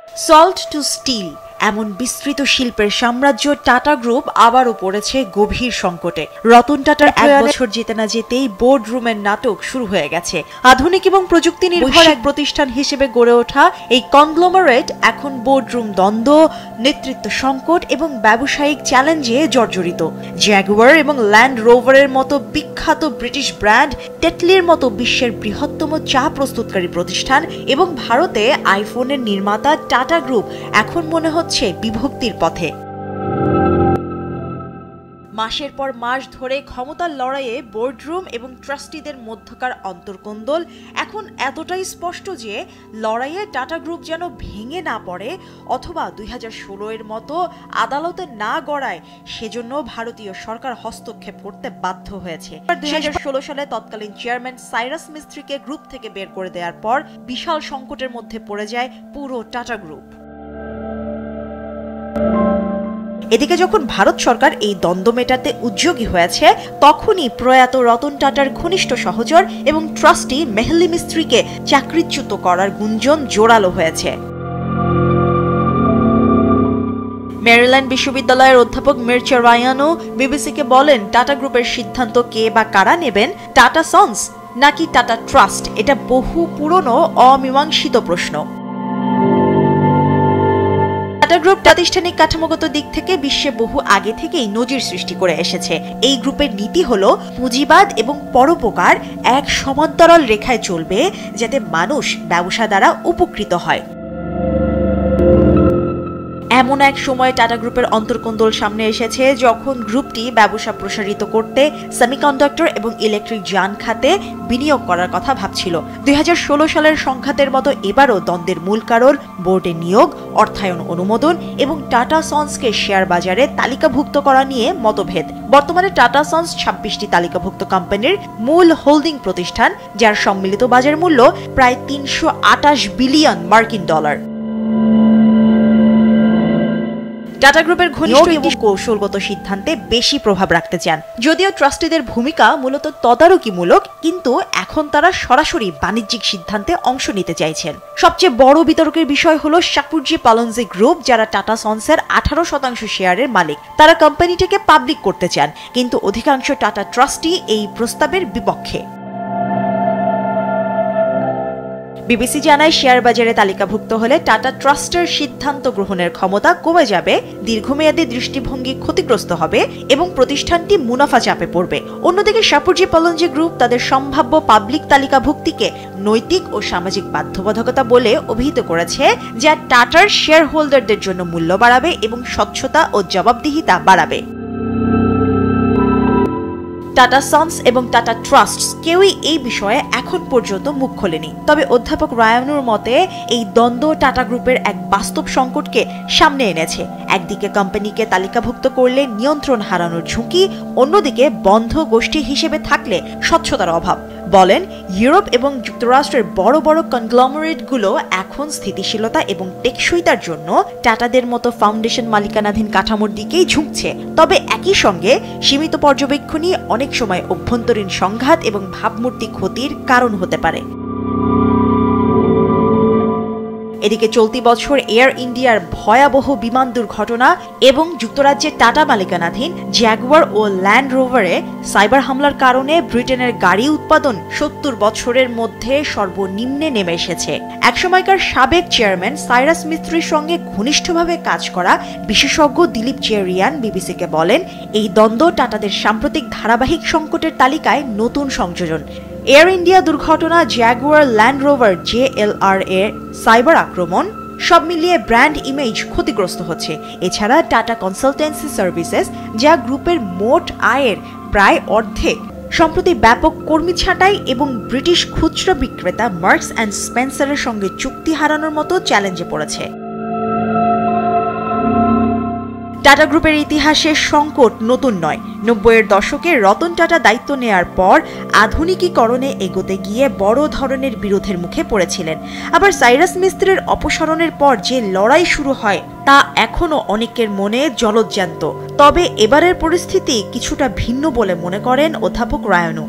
Salt two still এমন বিস্তৃত শিল্পের সাম্রাজ্য টাটা গ্রুপ আবারও পড়েছে গভীর সংকটে। রতন টাটার 1 বছর যেতে না যেতেই বোর্ড রুমের নাটক শুরু হয়ে গেছে। আধুনিক এবং প্রযুক্তি নির্ভর এক প্রতিষ্ঠান হিসেবে গড়ে ওঠা এই কনগ্লোমারেট এখন বোর্ডরুম দ্বন্দ্ব, নেতৃত্ব সংকট এবং ব্যবসায়িক চ্যালেঞ্জে জর্জরিত। জ্যাগুয়ার এবং ল্যান্ড রোভারের মতো বিখ্যাত ব্রিটিশ ব্র্যান্ড, টেটলির মতো বিশ্বের বৃহত্তম চা প্রস্তুতকারী প্রতিষ্ঠান এবং ভারতে আইফোনের নির্মাতা টাটা গ্রুপ এখন মনে হচ্ছে বিভক্তির পথে। মাসের পর মাস ধরে ক্ষমতার লড়াইয়ে বোর্ডরুম এবং ট্রাস্টিদের মধ্যকার অন্তর্কোন্দল এখন এতটাই স্পষ্ট যে লড়াইয়ে টাটা গ্রুপ যেন ভেঙে না পড়ে অথবা 2016 এর মতো আদালতে না গড়ায়, সেজন্য ভারতীয় সরকার হস্তক্ষেপ করতে বাধ্য হয়েছে। 2016 সালে তৎকালীন চেয়ারম্যান সাইরাস মিস্ত্রিকে গ্রুপ থেকে বের করে দেওয়ার পর বিশাল সংকটের মধ্যে পড়ে যায় পুরো টাটা গ্রুপ। এদিকে যখন ভারত সরকার এই দ্বন্দ্ব মেটাতে উদ্যোগী হয়েছে, তখনই প্রয়াত রতন টাটার ঘনিষ্ঠ সহচর এবং ট্রাস্টি মেহলি মিস্ত্রিকে চাকরিচ্যুত করার গুঞ্জন জোরালো হয়েছে। মেরিল্যান্ড বিশ্ববিদ্যালয়ের অধ্যাপক মির্চা রায়ানো বিবিসিকে বলেন, টাটা গ্রুপের সিদ্ধান্ত কে বা কারা নেবেন, টাটা সন্স নাকি টাটা ট্রাস্ট, এটা বহু পুরনো অমীমাংসিত প্রশ্ন। টাটা গ্রুপ প্রাতিষ্ঠানিক কাঠামোগত দিক থেকে বিশ্বে বহু আগে থেকেই নজির সৃষ্টি করে এসেছে। এই গ্রুপের নীতি হলো পুঁজিবাদ এবং পরোপকার এক সমান্তরাল রেখায় চলবে, যাতে মানুষ ব্যবসা দ্বারা উপকৃত হয়। এমন এক সময় টাটা গ্রুপের অন্তর্কোন্দল সামনে এসেছে যখন গ্রুপটি ব্যবসা প্রসারিত করতে সেমিকন্ডাক্টর এবং ইলেকট্রিক যান খাতে বিনিয়োগ করার কথা ভাবছিল। 2016 সালের সংঘাতের মতো এবারও দ্বন্দ্বের মূল কারণ বোর্ডে নিয়োগ, অর্থায়ন অনুমোদন এবং টাটা সন্সকে শেয়ার বাজারে তালিকাভুক্ত করা নিয়ে মতভেদ। বর্তমানে টাটা সন্স 26টি তালিকাভুক্ত কোম্পানির মূল হোল্ডিং প্রতিষ্ঠান, যার সম্মিলিত বাজার মূল্য প্রায় 328 বিলিয়ন মার্কিন ডলার। টাটা গ্রুপের ঘনিষ্ঠ এবং কৌশলগত সিদ্ধান্তে বেশি প্রভাব রাখতে চান। যদিও ট্রাস্টিদের ভূমিকা মূলত তদারকিমূলক, কিন্তু এখন তারা সরাসরি বাণিজ্যিক সিদ্ধান্তে অংশ নিতে চাইছেন। সবচেয়ে বড় বিতর্কের বিষয় হলো শাপুরজি পালোনজি গ্রুপ, যারা টাটা সন্সের 18% শেয়ারের মালিক। তারা কোম্পানিটিকে পাবলিক করতে চান, কিন্তু অধিকাংশ টাটা ট্রাস্টি এই প্রস্তাবের বিপক্ষে। বিবিসি জানায়, শেয়ার বাজারে তালিকাভুক্ত হলে টাটা ট্রাস্টের সিদ্ধান্ত গ্রহণের ক্ষমতা কমে যাবে, দীর্ঘমেয়াদী দৃষ্টিভঙ্গি ক্ষতিগ্রস্ত হবে এবং প্রতিষ্ঠানটি মুনাফা চাপে পড়বে। অন্যদিকে শাপুরজি পালোনজি গ্রুপ তাদের সম্ভাব্য পাবলিক তালিকাভুক্তিকে নৈতিক ও সামাজিক বাধ্যবাধকতা বলে অভিহিত করেছে, যা টাটার শেয়ার হোল্ডারদের জন্য মূল্য বাড়াবে এবং স্বচ্ছতা ও জবাবদিহিতা বাড়াবে। টাটা সন্স এবং টাটা ট্রাস্ট কেউই এই বিষয়ে এখন পর্যন্ত মুখ খোলেনি। তবে অধ্যাপক রায়ানুর মতে এই দ্বন্দ্ব টাটা গ্রুপের এক বাস্তব সংকটকে সামনে এনেছে। একদিকে কোম্পানিকে তালিকাভুক্ত করলে নিয়ন্ত্রণ হারানোর ঝুঁকি, অন্যদিকে বন্ধ গোষ্ঠী হিসেবে থাকলে স্বচ্ছতার অভাব। বলেন, ইউরোপ এবং যুক্তরাষ্ট্রের বড় বড় কনগ্লোমারেটগুলো এখন স্থিতিশীলতা এবং টেকসইতার জন্য টাটাদের মতো ফাউন্ডেশন মালিকানাধীন কাঠামোর দিকেই ঝুঁকছে। তবে একই সঙ্গে সীমিত পর্যবেক্ষণই অনেক সময় অভ্যন্তরীণ সংঘাত এবং ভাবমূর্তি ক্ষতির কারণ হতে পারে। এদিকে চলতি বছর এয়ার ইন্ডিয়ার ভয়াবহ বিমান দুর্ঘটনা এবং যুক্তরাজ্যের টাটা মালিকানাধীন জ্যাগুয়ার ও ল্যান্ড রোভারে সাইবার হামলার কারণে ব্রিটেনের গাড়ি উৎপাদন 70 বছরের মধ্যে সর্বনিম্নে নেমে এসেছে। একসময়কার সাবেক চেয়ারম্যান সাইরাস মিস্ত্রির সঙ্গে ঘনিষ্ঠভাবে কাজ করা বিশেষজ্ঞ দিলীপ চেরিয়ান বিবিসিকে বলেন, এই দ্বন্দ্ব টাটাদের সাম্প্রতিক ধারাবাহিক সংকটের তালিকায় নতুন সংযোজন। এয়ার ইন্ডিয়া দুর্ঘটনা, জ্যাগুয়ার ল্যান্ড রোভার JLR এর সাইবার আক্রমণ, সব মিলিয়ে ব্র্যান্ড ইমেজ ক্ষতিগ্রস্ত হচ্ছে। এছাড়া টাটা কনসালটেন্সি সার্ভিসেস, যা গ্রুপের মোট আয়ের প্রায় অর্ধেক, সম্প্রতি ব্যাপক কর্মী ছাঁটাই এবং ব্রিটিশ খুচরা বিক্রেতা মার্কস অ্যান্ড স্পেন্সারের সঙ্গে চুক্তি হারানোর মতো চ্যালেঞ্জে পড়েছে। টাটা গ্রুপের ইতিহাসে সংকট নতুন নয়। 90-এর দশকে রতন টাটা দায়িত্ব নেয়ার পর আধুনিকীকরণে এগোতে গিয়ে বড় ধরনের বিরোধের মুখে পড়েছিলেন। আবার সাইরাস মিস্ত্রির অপসারণের পর যে লড়াই শুরু হয় তা এখনো অনেকের মনে জলজ্যান্ত। তবে এবারের পরিস্থিতি কিছুটা ভিন্ন বলে মনে করেন অধ্যাপক রায়ানু।